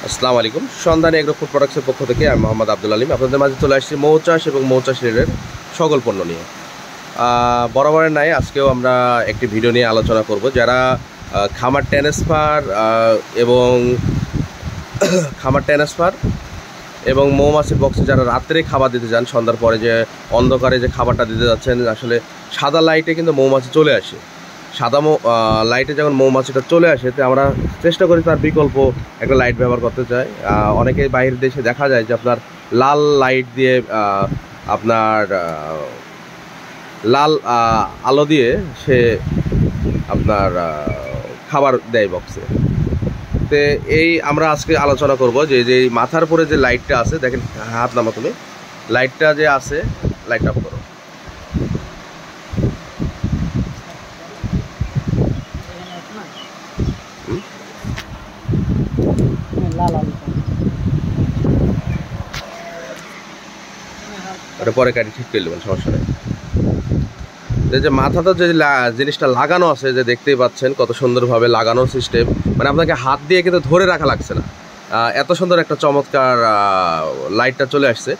আসসালামু আলাইকুম। সন্ধানী এগ্রো ফুড প্রোডাক্টসের পক্ষ থেকে আমি মোহাম্মদ আব্দুল আলিম আপনাদের মাঝে চলে আসছি মৌচাষ এবং মৌচাষ রেলের সকল পণ্য নিয়ে। বরাবরের নাই আজকেও আমরা একটি ভিডিও নিয়ে আলোচনা করব। যারা খামার ট্রান্সফার এবং মৌমাছির বক্সে যারা রাত্রে খাবার দিতে যান, সন্ধ্যার পরে যে অন্ধকারে যে খাবারটা দিতে যাচ্ছেন, আসলে সাদা লাইটে কিন্তু মৌমাছি চলে আসে। সাদা লাইটে যখন মৌমাছিটা চলে আসে, তো আমরা চেষ্টা করি তার বিকল্প একটা লাইট ব্যবহার করতে চাই। অনেকে বাইরের দেশে দেখা যায় যে আপনার লাল লাইট দিয়ে আপনার লাল আলো দিয়ে সে আপনার খাবার দেয় বক্সে। তো এই আমরা আজকে আলোচনা করব যে যে মাথার উপরে যে লাইটটা আছে, দেখেন হাত নামা তুমি, লাইটটা যে আছে, লাইট অফ করো। ওটা পরে কাটি ঠিক করে নেবেন, সমস্যা নেই। যে মাথাটা যে জিনিসটা লাগানো আছে, যে দেখতেই পাচ্ছেন কত সুন্দরভাবে লাগানো সিস্টেম, মানে আপনাকে হাত দিয়ে কিন্তু ধরে রাখা লাগছে না। এত সুন্দর একটা চমৎকার লাইটটা চলে আসছে।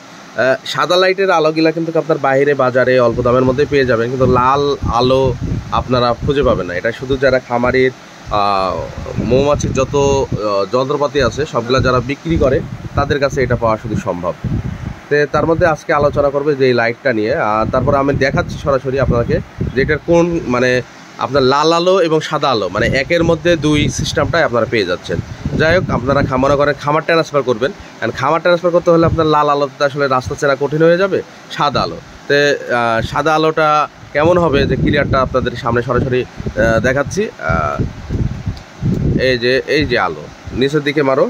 সাদা লাইটের আলোগুলা কিন্তু আপনার বাইরে বাজারে অল্প দামের মধ্যে পেয়ে যাবেন, কিন্তু লাল আলো আপনারা খুঁজে পাবেন না। এটা শুধু যারা খামারের মৌমাছির যত যন্ত্রপাতি আছে সবগুলা যারা বিক্রি করে তাদের কাছে এটা পাওয়া শুধু সম্ভব। তো তার মধ্যে আজকে আলোচনা করবে যে এই লাইটটা নিয়ে। আর তারপর আমি দেখাচ্ছি সরাসরি আপনাকে যে এটার কোন, মানে আপনার লাল আলো এবং সাদা আলো, মানে একের মধ্যে দুই সিস্টেমটাই আপনারা পেয়ে যাচ্ছেন। যাই হোক, আপনারা মনে করেন খামার ট্রান্সফার করবেন, কারণ খামার ট্রান্সফার করতে হলে আপনার লাল আলোতে আসলে রাস্তা চেনা কঠিন হয়ে যাবে। সাদা আলো, তো সাদা আলোটা কেমন হবে যে ক্লিয়ারটা আপনাদের সামনে সরাসরি দেখাচ্ছি। এই যে আলো নিচের দিকে মারো,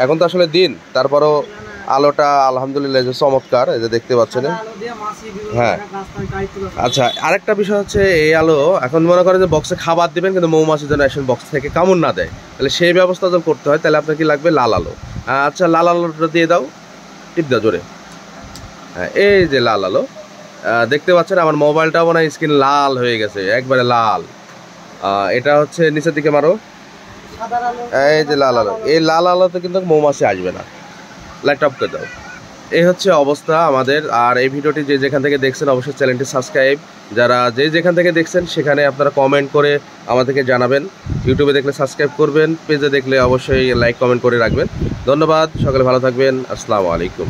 এখন তো আসলে দিন, তারপরও আলোটা আলহামদুলিল্লাহ যে চমৎকার, এই যে দেখতে পাচ্ছেন। হ্যাঁ, আচ্ছা, আরেকটা বিষয় হচ্ছে এই আলো এখন মনে করেন যে বক্সে খাবার দিবেন, কিন্তু মৌমাছি যেন এসে বক্স থেকে কামড় না দেয়, তাহলে সেই ব্যবস্থা যখন করতে হয়, তাহলে আপনার কি লাগবে? লাল আলো। আচ্ছা, লাল আলোটা দিয়ে দাও, টিপ দাও জোরে। হ্যাঁ, এই যে লাল আলো দেখতে পাচ্ছেন। আমার মোবাইলটাও মনে হয় স্ক্রিন লাল হয়ে গেছে, একবারে লাল। এটা হচ্ছে নিচের দিকে মারো, এই যে লাল আলো। এই লাল আলোতে কিন্তু মৌমাছি আসবে না। লাইট অফ করে দাও। এই হচ্ছে অবস্থা আমাদের। আর এই ভিডিওটি যে যেখান থেকে দেখছেন অবশ্যই চ্যানেলটি সাবস্ক্রাইব, যারা যেখান থেকে দেখছেন সেখানে আপনারা কমেন্ট করে আমাদেরকে জানাবেন। ইউটিউবে দেখলে সাবস্ক্রাইব করবেন, পেজে দেখলে অবশ্যই লাইক কমেন্ট করে রাখবেন। ধন্যবাদ, সকলে ভালো থাকবেন। আসসালামু আলাইকুম।